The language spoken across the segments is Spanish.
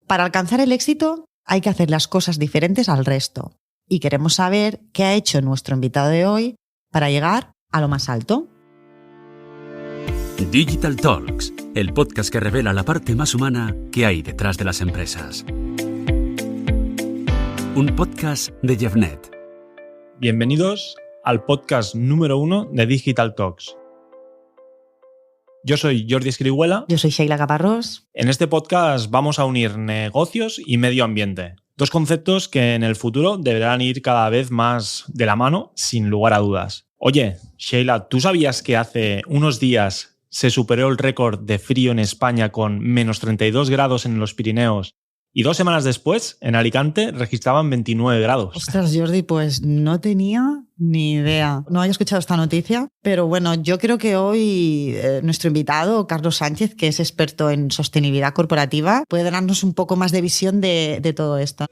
Para alcanzar el éxito hay que hacer las cosas diferentes al resto. Y queremos saber qué ha hecho nuestro invitado de hoy para llegar a lo más alto. Digital Talks, el podcast que revela la parte más humana que hay detrás de las empresas. Un podcast de Jeffnet. Bienvenidos al podcast número 1 de Digital Talks. Yo soy Jordi Escrihuela. Yo soy Sheila Caparrós. En este podcast vamos a unir negocios y medio ambiente. Dos conceptos que en el futuro deberán ir cada vez más de la mano, sin lugar a dudas. Oye, Sheila, ¿tú sabías que hace unos días se superó el récord de frío en España con menos 32 grados en los Pirineos? Y 2 semanas después, en Alicante, registraban 29 grados. Ostras, Jordi, pues no tenía ni idea. No había escuchado esta noticia, pero bueno, yo creo que hoy nuestro invitado, Carlos Sánchez, que es experto en sostenibilidad corporativa, puede darnos un poco más de visión de todo esto.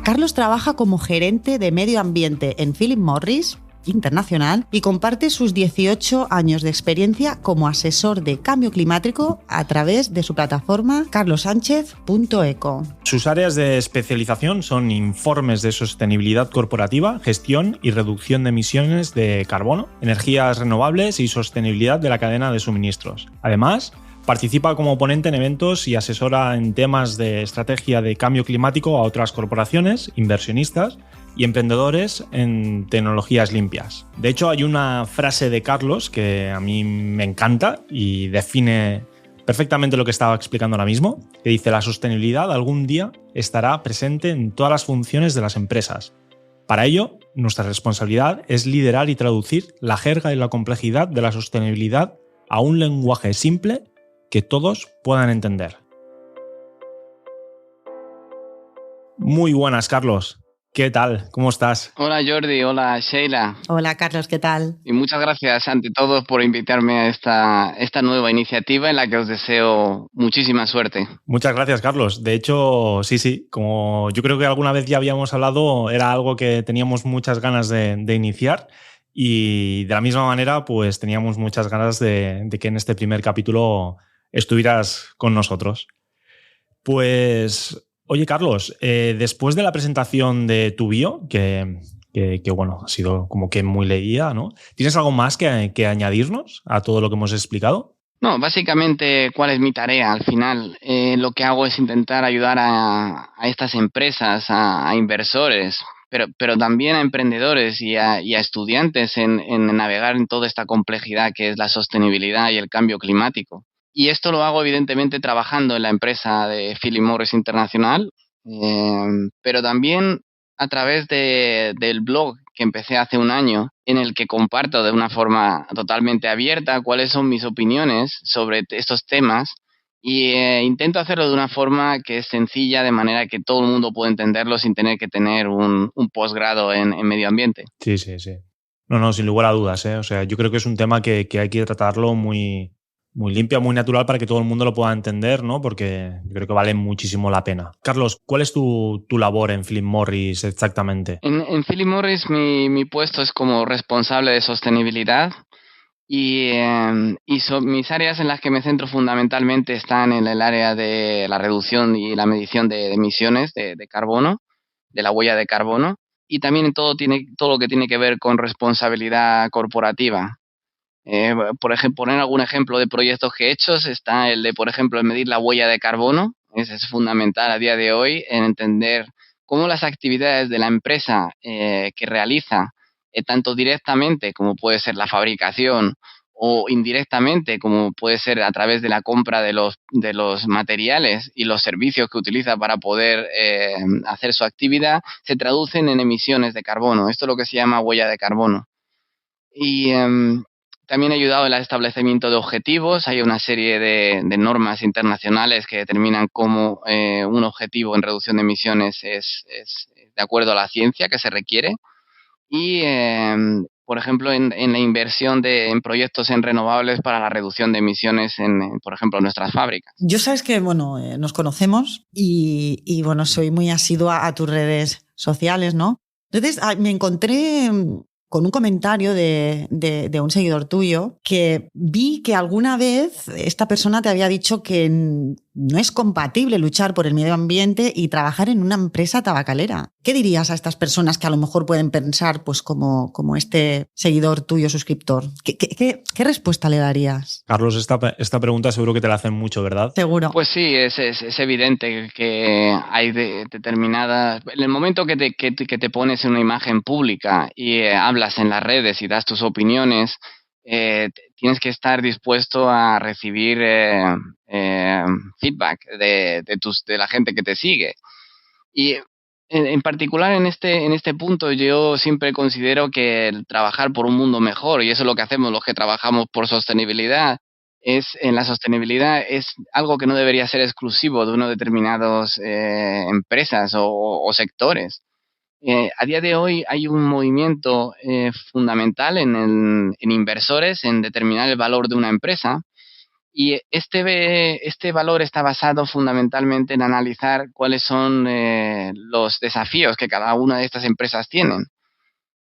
Carlos trabaja como gerente de medio ambiente en Philip Morris Internacional y comparte sus 18 años de experiencia como asesor de cambio climático a través de su plataforma carlosánchez.eco. Sus áreas de especialización son informes de sostenibilidad corporativa, gestión y reducción de emisiones de carbono, energías renovables y sostenibilidad de la cadena de suministros. Además, participa como ponente en eventos y asesora en temas de estrategia de cambio climático a otras corporaciones, inversionistas y emprendedores en tecnologías limpias. De hecho, hay una frase de Carlos que a mí me encanta y define perfectamente lo que estaba explicando ahora mismo, que dice: la sostenibilidad algún día estará presente en todas las funciones de las empresas. Para ello, nuestra responsabilidad es liderar y traducir la jerga y la complejidad de la sostenibilidad a un lenguaje simple que todos puedan entender. Muy buenas, Carlos. ¿Qué tal? ¿Cómo estás? Hola Jordi, hola Sheila. Hola Carlos, ¿qué tal? Y muchas gracias ante todo por invitarme a esta nueva iniciativa en la que os deseo muchísima suerte. Muchas gracias, Carlos. De hecho, sí, como yo creo que alguna vez ya habíamos hablado, era algo que teníamos muchas ganas de iniciar y de la misma manera pues teníamos muchas ganas de que en este primer capítulo estuvieras con nosotros. Pues... Oye, Carlos, después de la presentación de tu bio, que bueno, ha sido como que muy leída, ¿no? ¿Tienes algo más que añadirnos a todo lo que hemos explicado? No, básicamente, ¿cuál es mi tarea? Al final, lo que hago es intentar ayudar a estas empresas, a inversores, pero también a emprendedores y a estudiantes en navegar en toda esta complejidad que es la sostenibilidad y el cambio climático. Y esto lo hago evidentemente trabajando en la empresa de Philip Morris Internacional, pero también a través del blog que empecé hace un año, en el que comparto de una forma totalmente abierta cuáles son mis opiniones sobre estos temas y intento hacerlo de una forma que es sencilla, de manera que todo el mundo pueda entenderlo sin tener que tener un posgrado en medio ambiente. Sí. No, sin lugar a dudas, ¿eh? O sea, yo creo que es un tema que hay que tratarlo muy limpia, muy natural para que todo el mundo lo pueda entender, ¿no? Porque yo creo que vale muchísimo la pena. Carlos, ¿cuál es tu labor en Philip Morris exactamente? En Philip Morris mi puesto es como responsable de sostenibilidad y mis áreas en las que me centro fundamentalmente están en el área de la reducción y la medición de emisiones de carbono, de la huella de carbono, y también en todo lo que tiene que ver con responsabilidad corporativa. Por ejemplo, poner algún ejemplo de proyectos que he hecho, está el de, por ejemplo, el medir la huella de carbono. Ese es fundamental a día de hoy en entender cómo las actividades de la empresa que realiza, tanto directamente como puede ser la fabricación o indirectamente como puede ser a través de la compra de los materiales y los servicios que utiliza para poder hacer su actividad, se traducen en emisiones de carbono. Esto es lo que se llama huella de carbono. Y también he ayudado en el establecimiento de objetivos. Hay una serie de normas internacionales que determinan cómo un objetivo en reducción de emisiones es de acuerdo a la ciencia que se requiere. Y, por ejemplo, en la inversión en proyectos en renovables para la reducción de emisiones por ejemplo, en nuestras fábricas. Yo sabes que, bueno, nos conocemos y bueno, soy muy asidua a tus redes sociales, ¿no? Entonces, me encontré con un comentario de un seguidor tuyo que vi que alguna vez esta persona te había dicho que no es compatible luchar por el medio ambiente y trabajar en una empresa tabacalera. ¿Qué dirías a estas personas que a lo mejor pueden pensar pues como este seguidor tuyo, suscriptor? ¿Qué respuesta le darías? Carlos, esta pregunta seguro que te la hacen mucho, ¿verdad? Seguro. Pues sí, es evidente que hay determinadas... En el momento que te pones en una imagen pública y hablas en las redes y das tus opiniones, tienes que estar dispuesto a recibir feedback de la gente que te sigue. Y en particular en este punto yo siempre considero que el trabajar por un mundo mejor, y eso es lo que hacemos los que trabajamos por sostenibilidad, en la sostenibilidad es algo que no debería ser exclusivo de unos determinados empresas o sectores. A día de hoy hay un movimiento fundamental en inversores en determinar el valor de una empresa, y este valor está basado fundamentalmente en analizar cuáles son los desafíos que cada una de estas empresas tienen.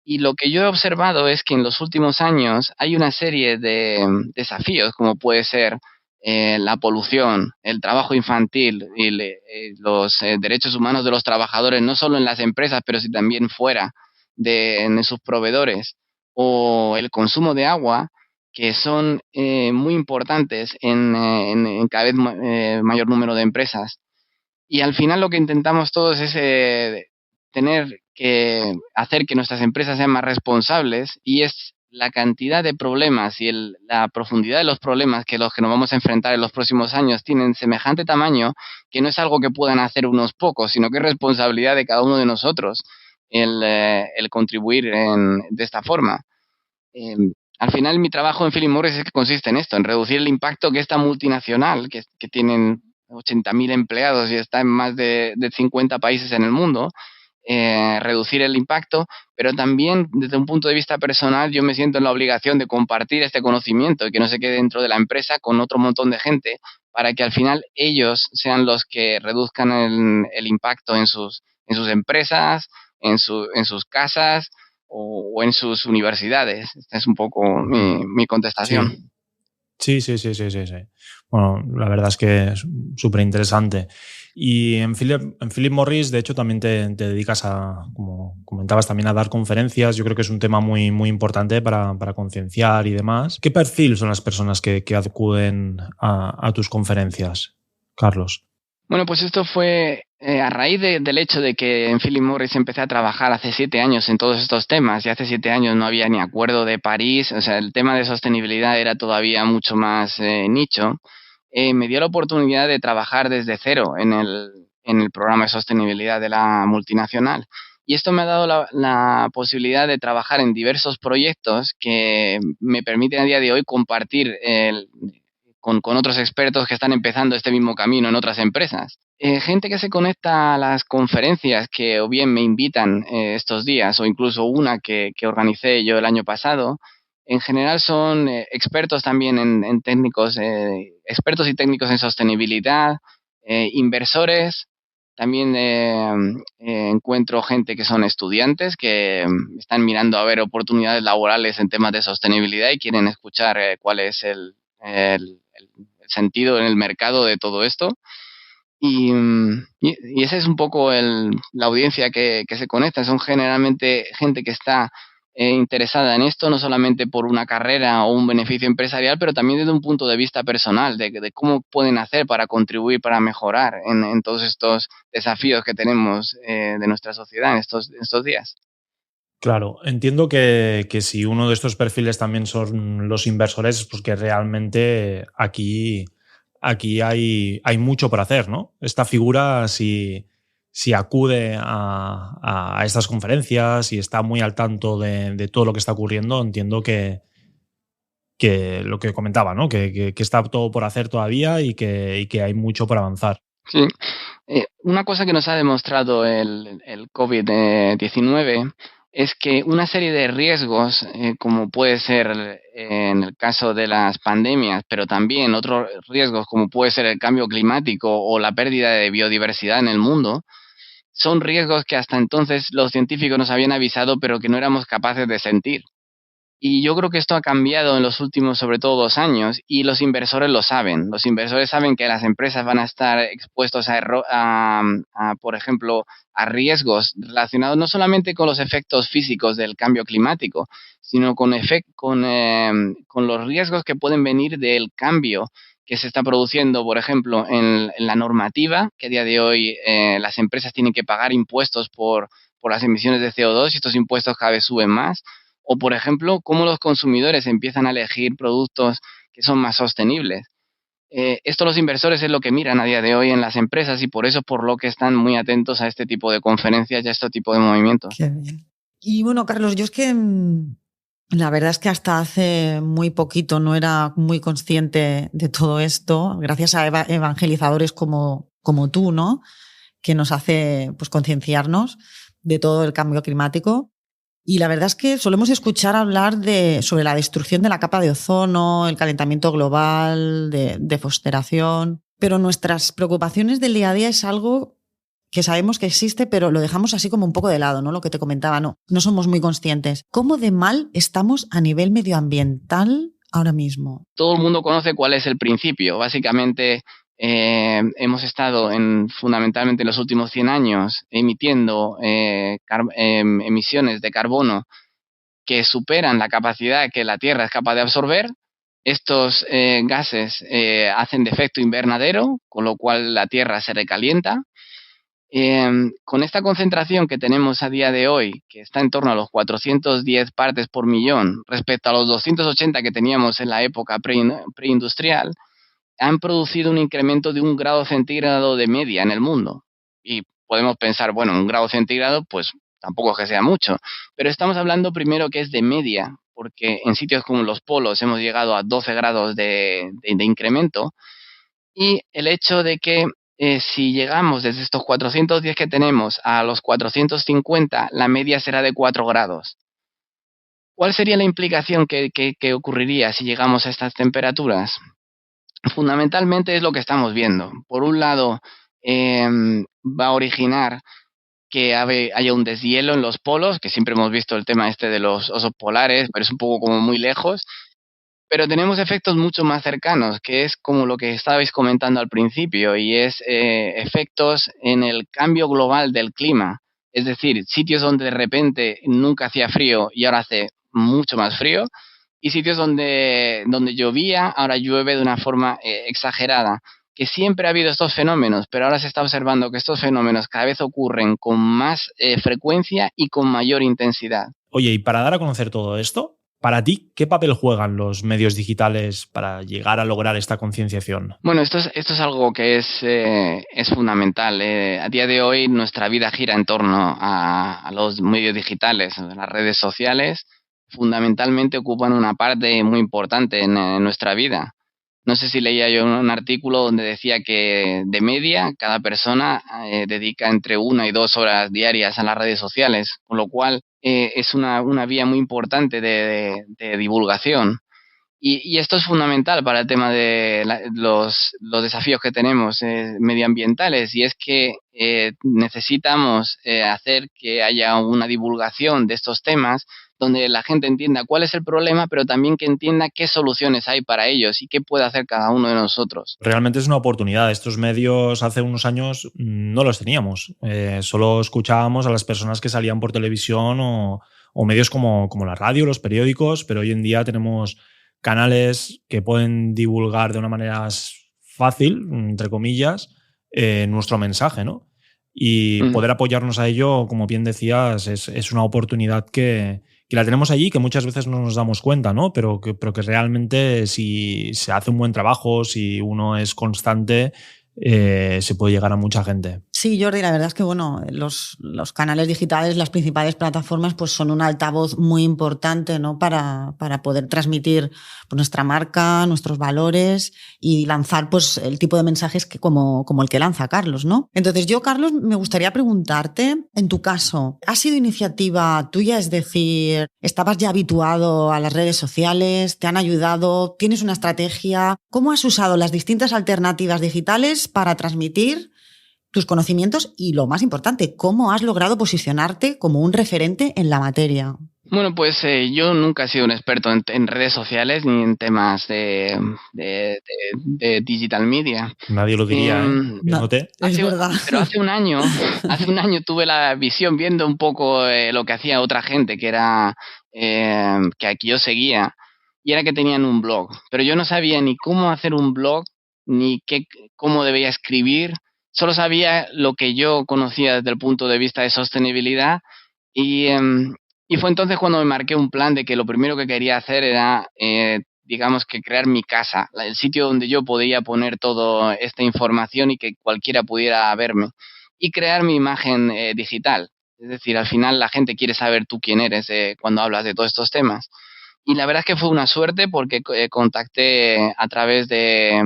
Y lo que yo he observado es que en los últimos años hay una serie de desafíos, como puede ser la polución, el trabajo infantil y los derechos humanos de los trabajadores, no solo en las empresas, pero sí también fuera en sus proveedores, o el consumo de agua, que son muy importantes en cada vez mayor número de empresas. Y al final lo que intentamos todos es tener que hacer que nuestras empresas sean más responsables, y es la cantidad de problemas y la profundidad de los problemas que los que nos vamos a enfrentar en los próximos años tienen semejante tamaño que no es algo que puedan hacer unos pocos, sino que es responsabilidad de cada uno de nosotros el contribuir de esta forma. Al final mi trabajo en Philip Morris es que consiste en esto, en reducir el impacto que esta multinacional, que tienen 80.000 empleados y está en más de 50 países en el mundo, reducir el impacto, pero también desde un punto de vista personal yo me siento en la obligación de compartir este conocimiento y que no se quede dentro de la empresa con otro montón de gente, para que al final ellos sean los que reduzcan el impacto en sus empresas, en sus casas o en sus universidades. Esta es un poco mi contestación. Sí. Bueno, la verdad es que es súper interesante. Y en Philip Morris, de hecho, también te dedicas como comentabas, también a dar conferencias. Yo creo que es un tema muy, muy importante para concienciar y demás. ¿Qué perfil son las personas que acuden a tus conferencias, Carlos? Bueno, pues esto fue a raíz del hecho de que en Philip Morris empecé a trabajar hace 7 años en todos estos temas, y hace 7 años no había ni acuerdo de París, o sea, el tema de sostenibilidad era todavía mucho más nicho. Me dio la oportunidad de trabajar desde cero en el programa de sostenibilidad de la multinacional. Y esto me ha dado la posibilidad de trabajar en diversos proyectos que me permiten a día de hoy compartir con otros expertos que están empezando este mismo camino en otras empresas. Gente que se conecta a las conferencias que o bien me invitan estos días, o incluso una que organicé yo el año pasado, en general son expertos también en técnicos, expertos y técnicos en sostenibilidad, inversores. También encuentro gente que son estudiantes que están mirando a ver oportunidades laborales en temas de sostenibilidad y quieren escuchar cuál es el sentido en el mercado de todo esto. Y esa es un poco la audiencia que se conecta. Son generalmente gente que está interesada en esto, no solamente por una carrera o un beneficio empresarial, pero también desde un punto de vista personal, de cómo pueden hacer para contribuir, para mejorar en todos estos desafíos que tenemos de nuestra sociedad en estos días. Claro, entiendo que si uno de estos perfiles también son los inversores, pues que realmente aquí hay mucho por hacer, ¿no? Esta figura, si acude a estas conferencias y está muy al tanto de todo lo que está ocurriendo, entiendo que lo que comentaba, ¿no? Que está todo por hacer todavía y que hay mucho por avanzar. Sí. Una cosa que nos ha demostrado el COVID-19 es que una serie de riesgos, como puede ser en el caso de las pandemias, pero también otros riesgos como puede ser el cambio climático o la pérdida de biodiversidad en el mundo, son riesgos que hasta entonces los científicos nos habían avisado, pero que no éramos capaces de sentir. Y yo creo que esto ha cambiado en los últimos, sobre todo, 2 años, y los inversores lo saben. Los inversores saben que las empresas van a estar expuestos por ejemplo, a riesgos relacionados no solamente con los efectos físicos del cambio climático, sino con los riesgos que pueden venir del cambio que se está produciendo, por ejemplo, en la normativa, que a día de hoy las empresas tienen que pagar impuestos por las emisiones de CO2 y estos impuestos cada vez suben más. O, por ejemplo, cómo los consumidores empiezan a elegir productos que son más sostenibles. Esto los inversores es lo que miran a día de hoy en las empresas y por eso por lo que están muy atentos a este tipo de conferencias y a este tipo de movimientos. Qué bien. Y bueno, Carlos, yo es que la verdad es que hasta hace muy poquito no era muy consciente de todo esto, gracias a evangelizadores como tú, ¿no? Que nos hace pues concienciarnos de todo el cambio climático. Y la verdad es que solemos escuchar hablar sobre la destrucción de la capa de ozono, el calentamiento global, de deforestación, pero nuestras preocupaciones del día a día es algo que sabemos que existe, pero lo dejamos así como un poco de lado, ¿no? Lo que te comentaba, no somos muy conscientes. ¿Cómo de mal estamos a nivel medioambiental ahora mismo? Todo el mundo conoce cuál es el principio. Básicamente, hemos estado fundamentalmente en los últimos 100 años emitiendo emisiones de carbono que superan la capacidad que la Tierra es capaz de absorber. Estos gases hacen de efecto invernadero, con lo cual la Tierra se recalienta. Con esta concentración que tenemos a día de hoy, que está en torno a los 410 partes por millón, respecto a los 280 que teníamos en la época preindustrial, han producido un incremento de 1 grado centígrado de media en el mundo. Y podemos pensar, bueno, 1 grado centígrado, pues tampoco es que sea mucho. Pero estamos hablando primero que es de media, porque en sitios como los polos hemos llegado a 12 grados de incremento. Y el hecho de que si llegamos desde estos 410 que tenemos a los 450, la media será de 4 grados. ¿Cuál sería la implicación que ocurriría si llegamos a estas temperaturas? Fundamentalmente es lo que estamos viendo. Por un lado, va a originar que haya un deshielo en los polos, que siempre hemos visto el tema de los osos polares, pero es un poco como muy lejos. Pero tenemos efectos mucho más cercanos, que es como lo que estabais comentando al principio, y es efectos en el cambio global del clima. Es decir, sitios donde de repente nunca hacía frío y ahora hace mucho más frío, y sitios donde llovía, ahora llueve de una forma exagerada. Que siempre ha habido estos fenómenos, pero ahora se está observando que estos fenómenos cada vez ocurren con más frecuencia y con mayor intensidad. Oye, y para dar a conocer todo esto, para ti, ¿qué papel juegan los medios digitales para llegar a lograr esta concienciación? Bueno, esto es algo que es fundamental. A día de hoy nuestra vida gira en torno a los medios digitales. Las redes sociales fundamentalmente ocupan una parte muy importante en nuestra vida. No sé si leía yo un artículo donde decía que de media cada persona dedica entre 1 y 2 horas diarias a las redes sociales, con lo cual es una vía muy importante de divulgación. Y esto es fundamental para el tema de los desafíos que tenemos medioambientales, y es que necesitamos hacer que haya una divulgación de estos temas donde la gente entienda cuál es el problema, pero también que entienda qué soluciones hay para ellos y qué puede hacer cada uno de nosotros. Realmente es una oportunidad. Estos medios hace unos años no los teníamos. Solo escuchábamos a las personas que salían por televisión o medios como la radio, los periódicos, pero hoy en día tenemos canales que pueden divulgar de una manera fácil, entre comillas, nuestro mensaje, ¿no? Y poder apoyarnos a ello, como bien decías, es una oportunidad que la tenemos allí, que muchas veces no nos damos cuenta, ¿no? Pero que realmente si se hace un buen trabajo, si uno es constante, se puede llegar a mucha gente. Sí, Jordi, la verdad es que bueno, los canales digitales, las principales plataformas, pues son un altavoz muy importante, ¿no? para poder transmitir pues, nuestra marca, nuestros valores y lanzar pues, el tipo de mensajes como el que lanza Carlos, ¿no? Entonces yo, Carlos, me gustaría preguntarte, en tu caso, ¿ha sido iniciativa tuya? Es decir, ¿estabas ya habituado a las redes sociales? ¿Te han ayudado? ¿Tienes una estrategia? ¿Cómo has usado las distintas alternativas digitales para transmitir tus conocimientos y, lo más importante, cómo has logrado posicionarte como un referente en la materia? Bueno, pues yo nunca he sido un experto en redes sociales ni en temas de digital media. Nadie lo diría, ¿eh? No, Viéndote. es verdad. Pero hace un año tuve la visión viendo un poco lo que hacía otra gente que era que aquí yo seguía, y era que tenían un blog, pero yo no sabía ni cómo hacer un blog ni cómo debía escribir. Solo sabía lo que yo conocía desde el punto de vista de sostenibilidad, y, y fue entonces cuando me marqué un plan de que lo primero que quería hacer era, digamos, que crear mi casa, el sitio donde yo podía poner toda esta información y que cualquiera pudiera verme, y crear mi imagen digital. Es decir, al final la gente quiere saber tú quién eres cuando hablas de todos estos temas. Y la verdad es que fue una suerte porque contacté a través de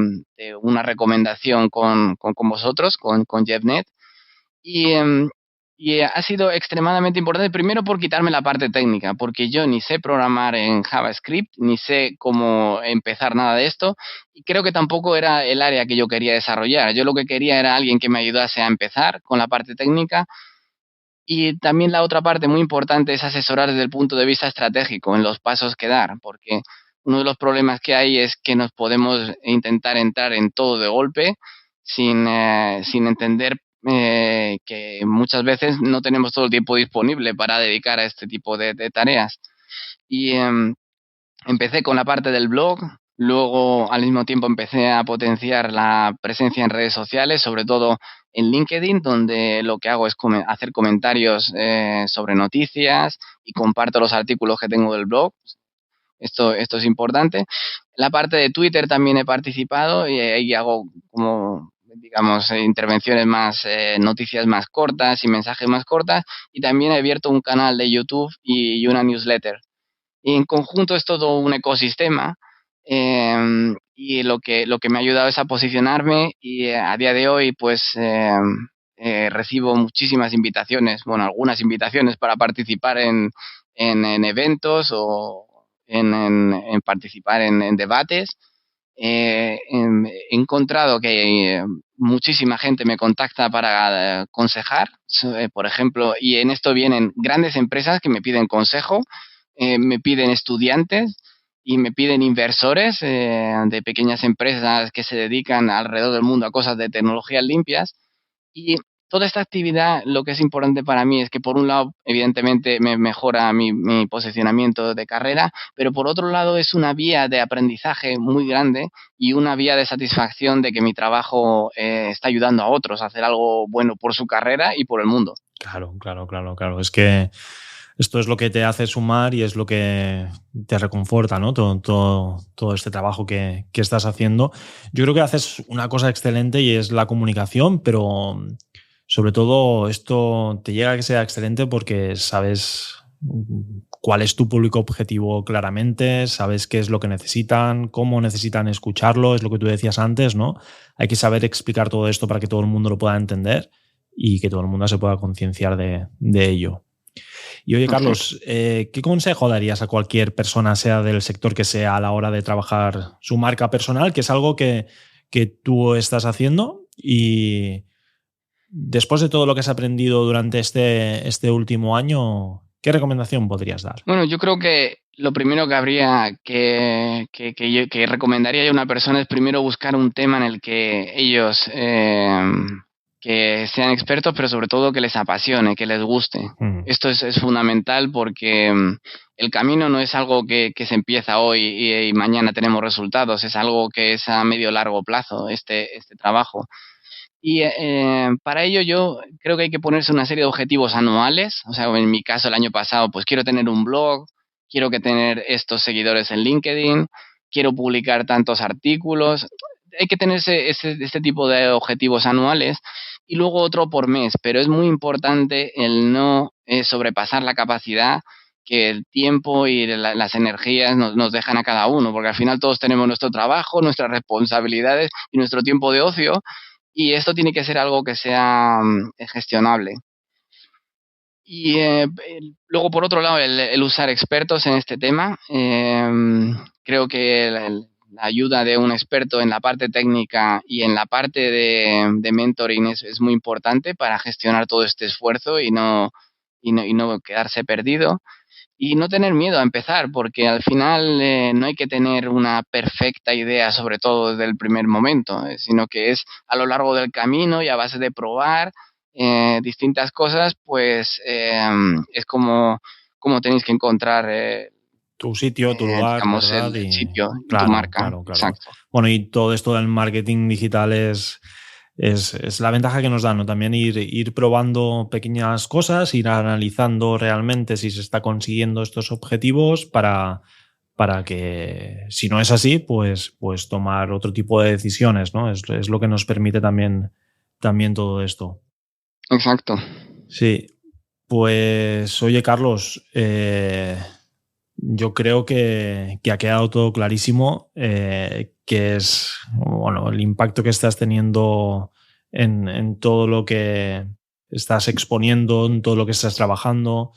una recomendación con vosotros, con JeffNet, y, ha sido extremadamente importante, primero por quitarme la parte técnica, porque yo ni sé programar en JavaScript, ni sé cómo empezar nada de esto, y creo que tampoco era el área que yo quería desarrollar. Yo lo que quería era alguien que me ayudase a empezar con la parte técnica, y también la otra parte muy importante es asesorar desde el punto de vista estratégico en los pasos que dar, porque uno de los problemas que hay es que nos podemos intentar entrar en todo de golpe sin entender que muchas veces no tenemos todo el tiempo disponible para dedicar a este tipo de tareas. Y empecé con la parte del blog, luego al mismo tiempo empecé a potenciar la presencia en redes sociales, sobre todo en LinkedIn, donde lo que hago es hacer comentarios sobre noticias y comparto los artículos que tengo del blog. Esto es importante. La parte de Twitter también he participado y ahí hago como, digamos, intervenciones más, noticias más cortas y mensajes más cortas, y también he abierto un canal de YouTube y una newsletter. Y en conjunto es todo un ecosistema, y lo que me ha ayudado es a posicionarme, y a día de hoy pues recibo muchísimas invitaciones, bueno, algunas invitaciones para participar en eventos o en participar en debates. He encontrado que muchísima gente me contacta para aconsejar, por ejemplo, y en esto vienen grandes empresas que me piden consejo, me piden estudiantes y me piden inversores de pequeñas empresas que se dedican alrededor del mundo a cosas de tecnologías limpias. Y toda esta actividad, lo que es importante para mí es que, por un lado, evidentemente me mejora mi posicionamiento de carrera, pero por otro lado es una vía de aprendizaje muy grande y una vía de satisfacción de que mi trabajo está ayudando a otros a hacer algo bueno por su carrera y por el mundo. Claro, claro, claro, claro. Es que esto es lo que te hace sumar y es lo que te reconforta, ¿no? Todo este trabajo que estás haciendo. Yo creo que haces una cosa excelente y es la comunicación, pero sobre todo esto te llega a que sea excelente porque sabes cuál es tu público objetivo claramente, sabes qué es lo que necesitan, cómo necesitan escucharlo, es lo que tú decías antes, ¿no? Hay que saber explicar todo esto para que todo el mundo lo pueda entender y que todo el mundo se pueda concienciar de ello. Y oye, Carlos, ¿qué consejo darías a cualquier persona, sea del sector que sea, a la hora de trabajar su marca personal, que es algo que tú estás haciendo? Y después de todo lo que has aprendido durante este último año, ¿qué recomendación podrías dar? Bueno, yo creo que lo primero que habría que recomendaría yo a una persona es primero buscar un tema en el que ellos que sean expertos, pero sobre todo que les apasione, que les guste. Esto es fundamental porque el camino no es algo que se empieza hoy y mañana tenemos resultados, es algo que es a medio largo plazo, este trabajo. Y para ello yo creo que hay que ponerse una serie de objetivos anuales. O sea, en mi caso el año pasado, pues quiero tener un blog, quiero tener estos seguidores en LinkedIn, quiero publicar tantos artículos. Hay que tener este tipo de objetivos anuales, y luego otro por mes, pero es muy importante el no sobrepasar la capacidad que el tiempo y las energías nos dejan a cada uno, porque al final todos tenemos nuestro trabajo, nuestras responsabilidades y nuestro tiempo de ocio, y esto tiene que ser algo que sea gestionable. Y luego, por otro lado, el usar expertos en este tema. Creo que la ayuda de un experto en la parte técnica y en la parte de mentoring es muy importante para gestionar todo este esfuerzo y no quedarse perdido. y no tener miedo a empezar, porque al final no hay que tener una perfecta idea, sobre todo desde el primer momento, sino que es a lo largo del camino y a base de probar distintas cosas, pues es como tenéis que encontrar tu sitio, tu lugar, digamos, ¿verdad? el sitio, claro, tu marca. Claro. Exacto. Bueno, y todo esto del marketing digital es la ventaja que nos da, ¿no? También ir probando pequeñas cosas, ir analizando realmente si se está consiguiendo estos objetivos para que, si no es así, pues tomar otro tipo de decisiones, ¿no? Es lo que nos permite también todo esto. Exacto. Sí. Pues, oye, Carlos, yo creo que ha quedado todo clarísimo, que es, bueno, el impacto que estás teniendo en todo lo que estás exponiendo, en todo lo que estás trabajando.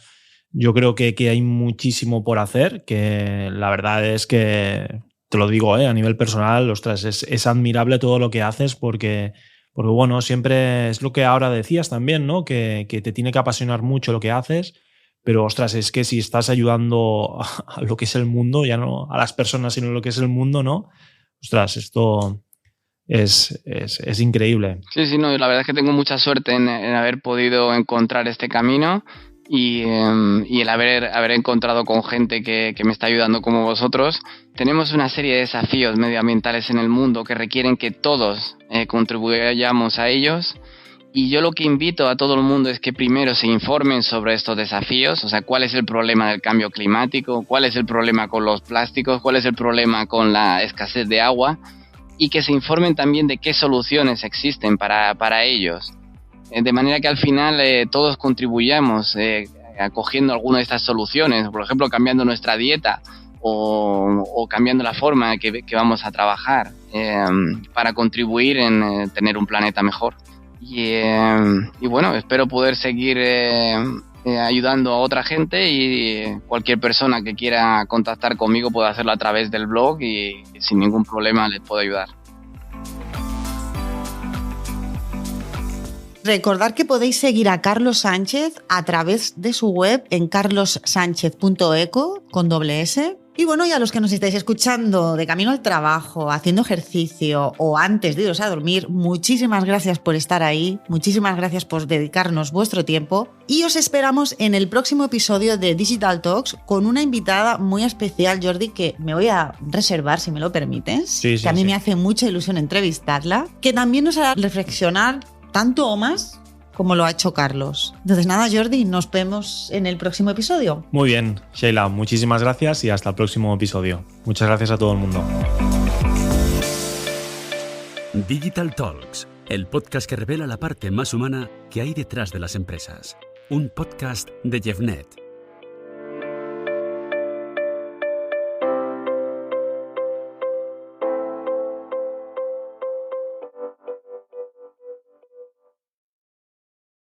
Yo creo que hay muchísimo por hacer, que la verdad es que, te lo digo, a nivel personal, ostras, es admirable todo lo que haces porque bueno, siempre es lo que ahora decías también, ¿no? Que te tiene que apasionar mucho lo que haces. Pero, ostras, es que si estás ayudando a lo que es el mundo, ya no a las personas, sino a lo que es el mundo, ¿no? Ostras, esto es increíble. Sí, no, la verdad es que tengo mucha suerte en haber podido encontrar este camino y el haber encontrado con gente que me está ayudando como vosotros. Tenemos una serie de desafíos medioambientales en el mundo que requieren que todos contribuyamos a ellos. Y yo lo que invito a todo el mundo es que primero se informen sobre estos desafíos, o sea, cuál es el problema del cambio climático, cuál es el problema con los plásticos, cuál es el problema con la escasez de agua, y que se informen también de qué soluciones existen para ellos. De manera que al final todos contribuyamos acogiendo alguna de estas soluciones, por ejemplo, cambiando nuestra dieta o cambiando la forma que vamos a trabajar para contribuir en tener un planeta mejor. Y bueno, espero poder seguir ayudando a otra gente y cualquier persona que quiera contactar conmigo puede hacerlo a través del blog y sin ningún problema les puedo ayudar. Recordad que podéis seguir a Carlos Sánchez a través de su web en carlossanchez.eco con doble S. Y bueno, y a los que nos estáis escuchando de camino al trabajo, haciendo ejercicio o antes de iros a dormir, muchísimas gracias por estar ahí, muchísimas gracias por dedicarnos vuestro tiempo y os esperamos en el próximo episodio de Digital Talks con una invitada muy especial, Jordi, que me voy a reservar, si me lo permites, sí, que a mí me hace mucha ilusión entrevistarla, que también nos hará reflexionar tanto o más como lo ha hecho Carlos. Entonces nada, Jordi, nos vemos en el próximo episodio. Muy bien, Sheila, muchísimas gracias y hasta el próximo episodio. Muchas gracias a todo el mundo. Digital Talks, el podcast que revela la parte más humana que hay detrás de las empresas. Un podcast de Jeffnet.